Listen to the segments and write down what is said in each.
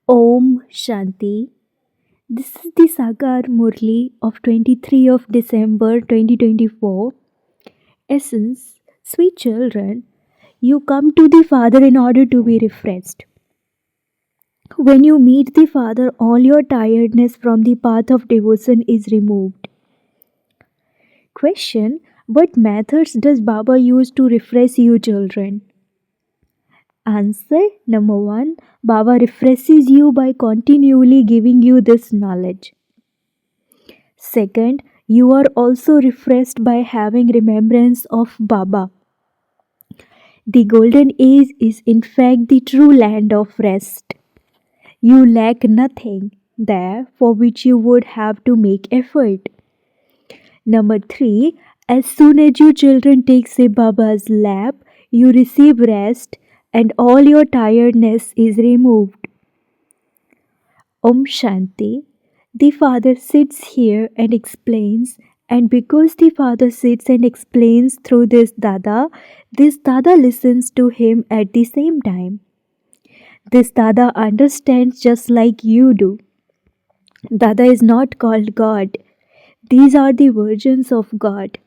Om Shanti. This is the Sagar Murli of 23 of December 2024. Essence, sweet children, you come to the Father in order to be refreshed. When you meet the Father, all your tiredness from the path of devotion is removed. Question: what methods does Baba use to refresh you children? Answer: number 1, Baba refreshes you by continually giving you this knowledge. Second, you are also refreshed by having remembrance of Baba. The golden age is in fact the true land of rest. You lack nothing there for which you would have to make effort. Number 3, as soon as you children take Sai Baba's lap, you receive rest and all your tiredness is removed. Om Shanti. The Father sits here and explains, and because the Father sits and explains through this Dada listens to him at the same time. This Dada understands just like you do. Dada is not called God. These are the versions of God.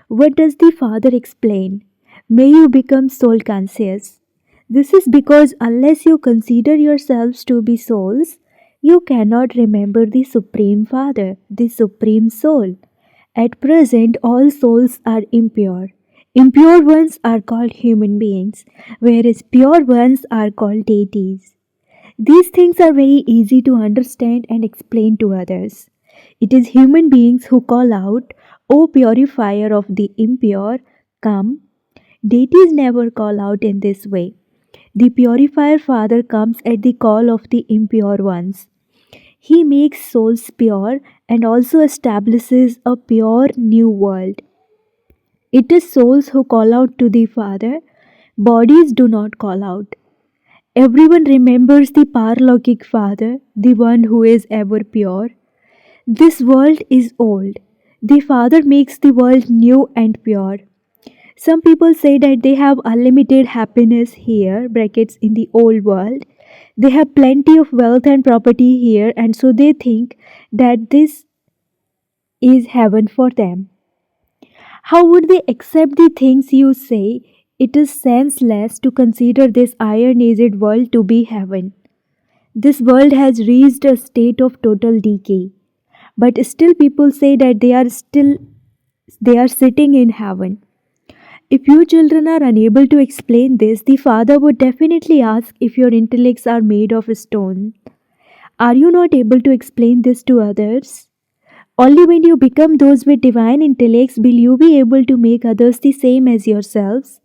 What does the Father explain? May you become soul conscious. This is because unless you consider yourselves to be souls, you cannot remember the Supreme Father, the Supreme Soul. At present, all souls are impure. Impure ones are called human beings, whereas pure ones are called deities. These things are very easy to understand and explain to others. It is human beings who call out, O purifier of the impure, come. Deities never call out in this way. The purifier Father comes at the call of the impure ones. He makes souls pure and also establishes a pure new world. It is souls who call out to the Father, bodies do not call out. Everyone remembers the Paralokik Father, the one who is ever pure. This world is old. The Father makes the world new and pure. Some people say that they have unlimited happiness here, brackets in the old world. They have plenty of wealth and property here, and so they think that this is heaven for them. How would they accept the things you say? It is senseless to consider this iron aged world to be heaven. This world has reached a state of total decay. But still people say that they are sitting in heaven. If you children are unable to explain this, the Father would definitely ask if your intellects are made of stone. Are you not able to explain this to others? Only when you become those with divine intellects will you be able to make others the same as yourselves.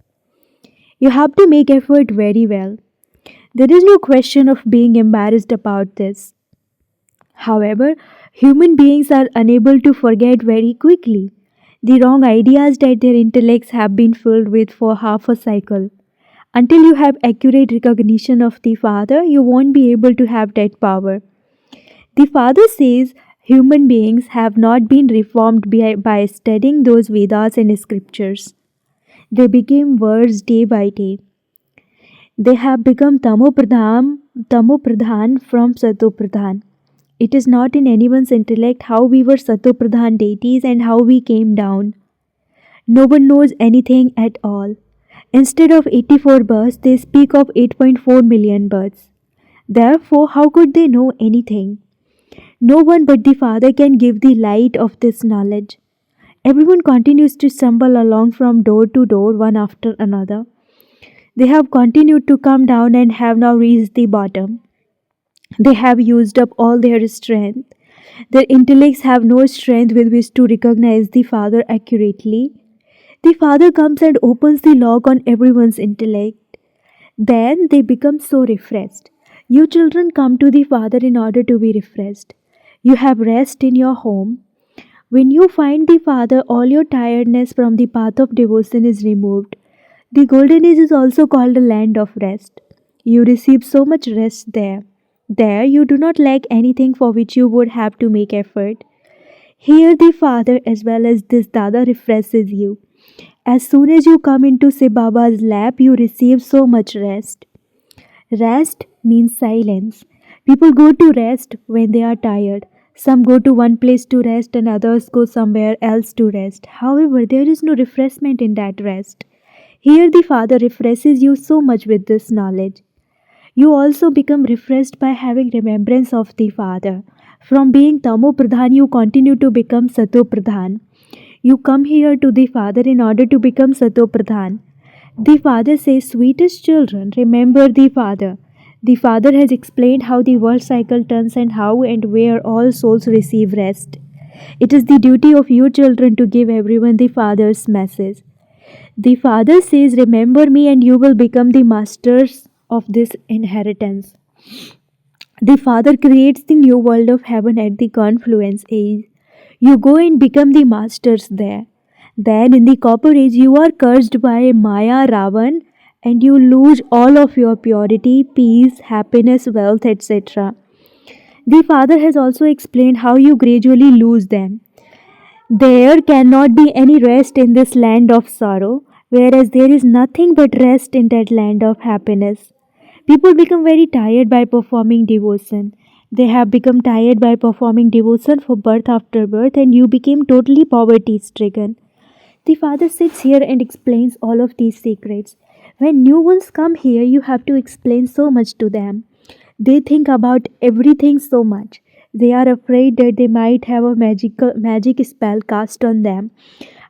You have to make effort very well. There is no question of being embarrassed about this. However, human beings are unable to forget very quickly the wrong ideas that their intellects have been filled with for half a cycle. Until you have accurate recognition of the Father, you won't be able to have that power. The Father says human beings have not been reformed by studying those Vedas and scriptures. They became worse day by day. They have become Tamopradhan from Satopradhan. It is not in anyone's intellect how we were Satopradhan deities and how we came down. No one knows anything at all. Instead of 84 births, they speak of 8.4 million births. Therefore, how could they know anything? No one but the Father can give the light of this knowledge. Everyone continues to stumble along from door to door, one after another. They have continued to come down and have now reached the bottom. They have used up all their strength. Their intellects have no strength with which to recognize the Father accurately. The Father comes and opens the lock on everyone's intellect. Then they become so refreshed. You children come to the Father in order to be refreshed. You have rest in your home. When you find the Father, all your tiredness from the path of devotion is removed. The Golden Age is also called a land of rest. You receive so much rest there. There you do not lack anything for which you would have to make effort. Here the Father as well as this Dada refreshes you. As soon as you come into Sai Baba's lap, you receive so much rest. Rest means silence. People go to rest when they are tired. Some go to one place to rest and others go somewhere else to rest. However, there is no refreshment in that rest. Here, the Father refreshes you so much with this knowledge. You also become refreshed by having remembrance of the Father. From being Tamo Pradhan, you continue to become Sato Pradhan. You come here to the Father in order to become Sato Pradhan. The Father says, sweetest children, remember the Father. The Father has explained how the world cycle turns and how and where all souls receive rest. It is the duty of you children to give everyone the Father's message. The Father says, remember me and you will become the masters of this inheritance. The Father creates the new world of heaven at the confluence age. You go and become the masters there. Then in the copper age you are cursed by Maya Ravan and you lose all of your purity, peace, happiness, wealth, etc. The Father has also explained how you gradually lose them. There cannot be any rest in this land of sorrow, whereas there is nothing but rest in that land of happiness. People become very tired by performing devotion. They have become tired by performing devotion for birth after birth, and you became totally poverty stricken. The Father sits here and explains all of these secrets. When new ones come here, you have to explain so much to them. They think about everything so much. They are afraid that they might have a magic spell cast on them.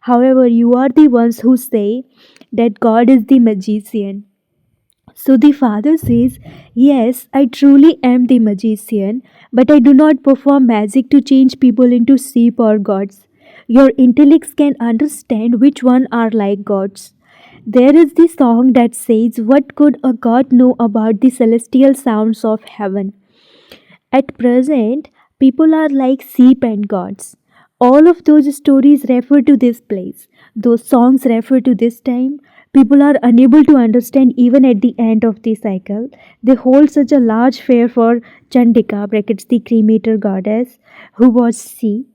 However, you are the ones who say that God is the magician. So the Father says, yes, I truly am the magician, but I do not perform magic to change people into sheep or gods. Your intellects can understand which one are like gods. There is the song that says, what could a god know about the celestial sounds of heaven? At present, people are like sheep and gods. All of those stories refer to this place. Those songs refer to this time. People are unable to understand even at the end of the cycle. They hold such a large fair for Chandika, brackets the cremator goddess, who was she.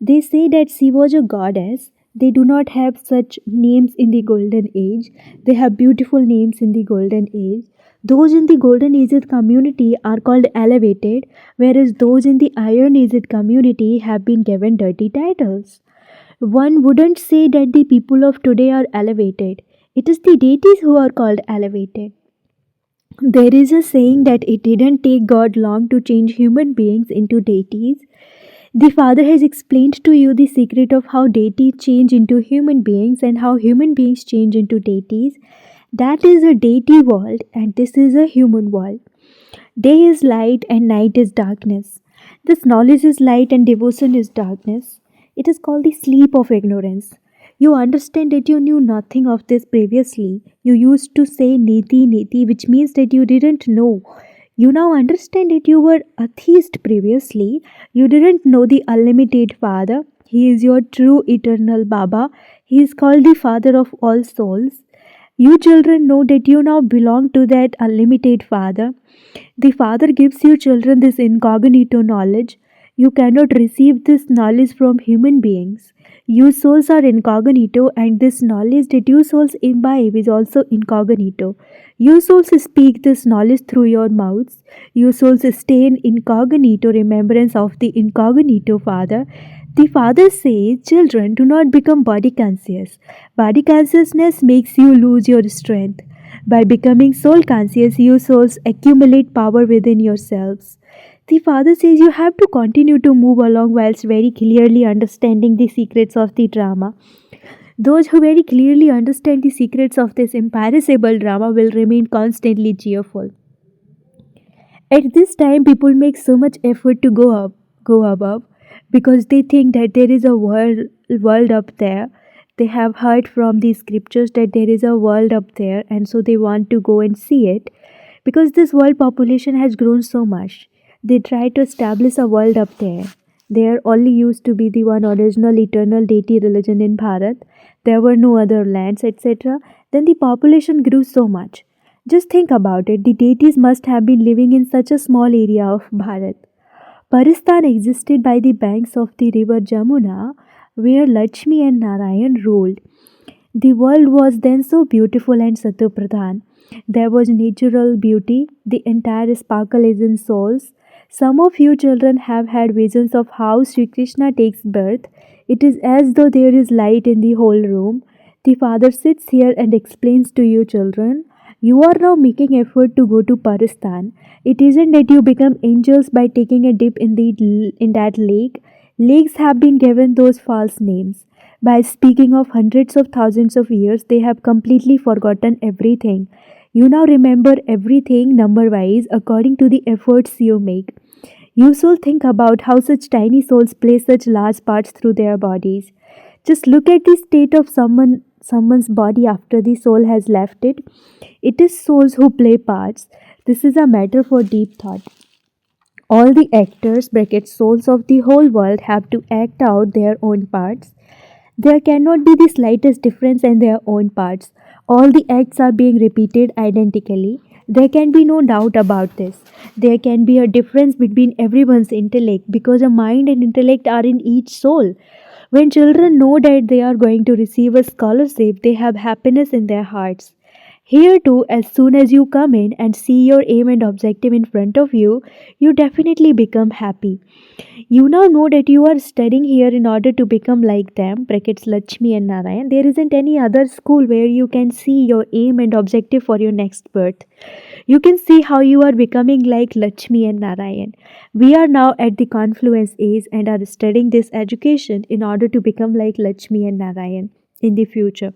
They say that she was a goddess. They do not have such names in the golden age. They have beautiful names in the golden age. Those in the golden age community are called elevated, whereas those in the iron age community have been given dirty titles. One wouldn't say that the people of today are elevated. It is the deities who are called elevated. There is a saying that it didn't take God long to change human beings into deities. The Father has explained to you the secret of how deities change into human beings and how human beings change into deities. That is a deity world and this is a human world. Day is light and night is darkness. This knowledge is light and devotion is darkness. It is called the sleep of ignorance. You understand that you knew nothing of this previously. You used to say niti niti, which means that you didn't know. You now understand that you were atheist previously. You didn't know the unlimited Father. He is your true eternal Baba. He is called the Father of all souls. You children know that you now belong to that unlimited Father. The Father gives you children this incognito knowledge. You cannot receive this knowledge from human beings. You souls are incognito, and this knowledge that you souls imbibe is also incognito. You souls speak this knowledge through your mouths. You souls stay in incognito remembrance of the incognito Father. The Father says, children, do not become body conscious. Body consciousness makes you lose your strength. By becoming soul conscious, you souls accumulate power within yourselves. The Father says you have to continue to move along whilst very clearly understanding the secrets of the drama. Those who very clearly understand the secrets of this imperishable drama will remain constantly cheerful. At this time, people make so much effort to go above, because they think that there is a world up there. They have heard from the scriptures that there is a world up there, and so they want to go and see it. Because this world population has grown so much, they try to establish a world up there. There only used to be the one original eternal deity religion in Bharat. There were no other lands, etc. Then the population grew so much. Just think about it, the deities must have been living in such a small area of Bharat. Paristan existed by the banks of the river Jamuna, where Lakshmi and Narayan ruled. The world was then so beautiful and Satopradhan. There was natural beauty, the entire sparkle is in souls. Some of you children have had visions of how Sri Krishna takes birth. It is as though there is light in the whole room. The father sits here and explains to you children, you are now making effort to go to Paristan. It isn't that you become angels by taking a dip in that lake. Lakes have been given those false names. By speaking of hundreds of thousands of years, they have completely forgotten everything. You now remember everything number wise according to the efforts you make. You should think about how such tiny souls play such large parts through their bodies. Just look at the state of someone's body after the soul has left it. It is souls who play parts. This is a matter for deep thought. All the actors, bracket souls of the whole world, have to act out their own parts. There cannot be the slightest difference in their own parts. All the acts are being repeated identically. There can be no doubt about this. There can be a difference between everyone's intellect because a mind and intellect are in each soul. When children know that they are going to receive a scholarship, they have happiness in their hearts. Here too, as soon as you come in and see your aim and objective in front of you, you definitely become happy. You now know that you are studying here in order to become like them, brackets Lakshmi and Narayan. There isn't any other school where you can see your aim and objective for your next birth. You can see how you are becoming like Lakshmi and Narayan. We are now at the confluence age and are studying this education in order to become like Lakshmi and Narayan in the future.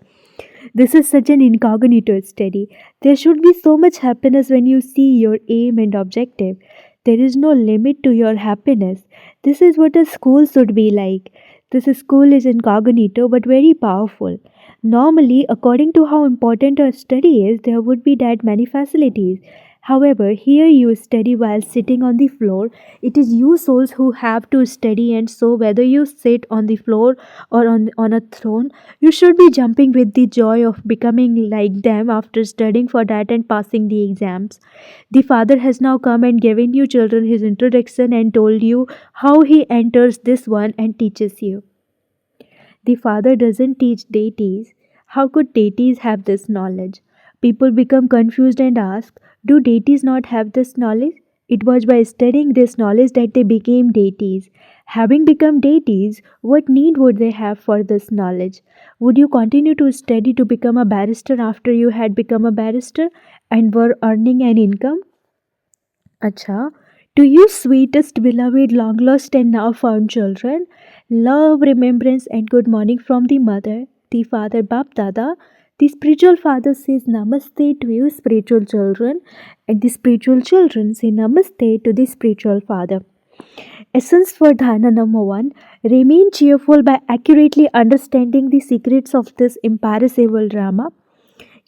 This is such an incognito study. There should be so much happiness when you see your aim and objective. There is no limit to your happiness. This is what a school should be like. This school is incognito but very powerful. Normally, according to how important a study is, there would be that many facilities. However, here you study while sitting on the floor. It is you souls who have to study, and so whether you sit on the floor or on a throne, you should be jumping with the joy of becoming like them after studying for that and passing the exams. The Father has now come and given you children his introduction and told you how he enters this one and teaches you. The Father doesn't teach deities. How could deities have this knowledge? People become confused and ask, do deities not have this knowledge? It was by studying this knowledge that they became deities. Having become deities, what need would they have for this knowledge? Would you continue to study to become a barrister after you had become a barrister and were earning an income? Acha, to you, sweetest, beloved, long lost, and now found children, love, remembrance, and good morning from the mother, the father, Bap Dada. The spiritual father says Namaste to you, spiritual children, and the spiritual children say Namaste to the spiritual father. Essence for Dhyana number 1, remain cheerful by accurately understanding the secrets of this imperishable drama.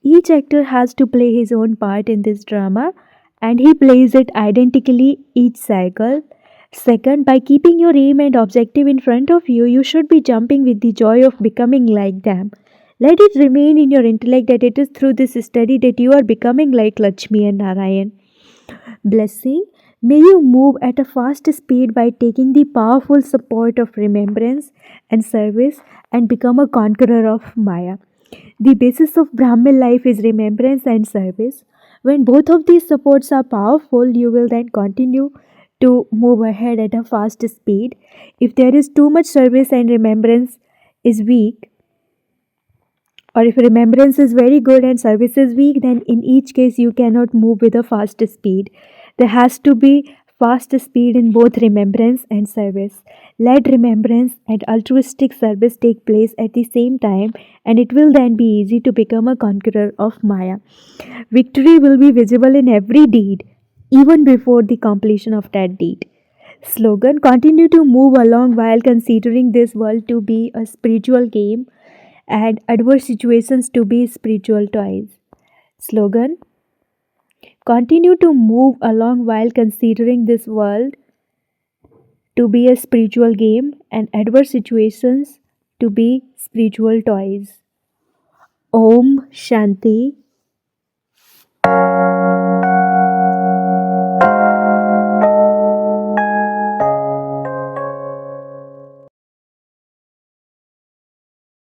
Each actor has to play his own part in this drama and he plays it identically each cycle. Second, by keeping your aim and objective in front of you, you should be jumping with the joy of becoming like them. Let it remain in your intellect that it is through this study that you are becoming like Lakshmi and Narayan. Blessing, may you move at a fast speed by taking the powerful support of remembrance and service and become a conqueror of Maya. The basis of Brahmin life is remembrance and service. When both of these supports are powerful, you will then continue to move ahead at a fast speed. If there is too much service and remembrance is weak, or if remembrance is very good and service is weak, then in each case you cannot move with a fast speed. There has to be fast speed in both remembrance and service. Let remembrance and altruistic service take place at the same time, and it will then be easy to become a conqueror of Maya. Victory will be visible in every deed, even before the completion of that deed. Slogan, continue to move along while considering this world to be a spiritual game and adverse situations to be spiritual toys. Slogan, continue to move along while considering this world to be a spiritual game and adverse situations to be spiritual toys. Om Shanti.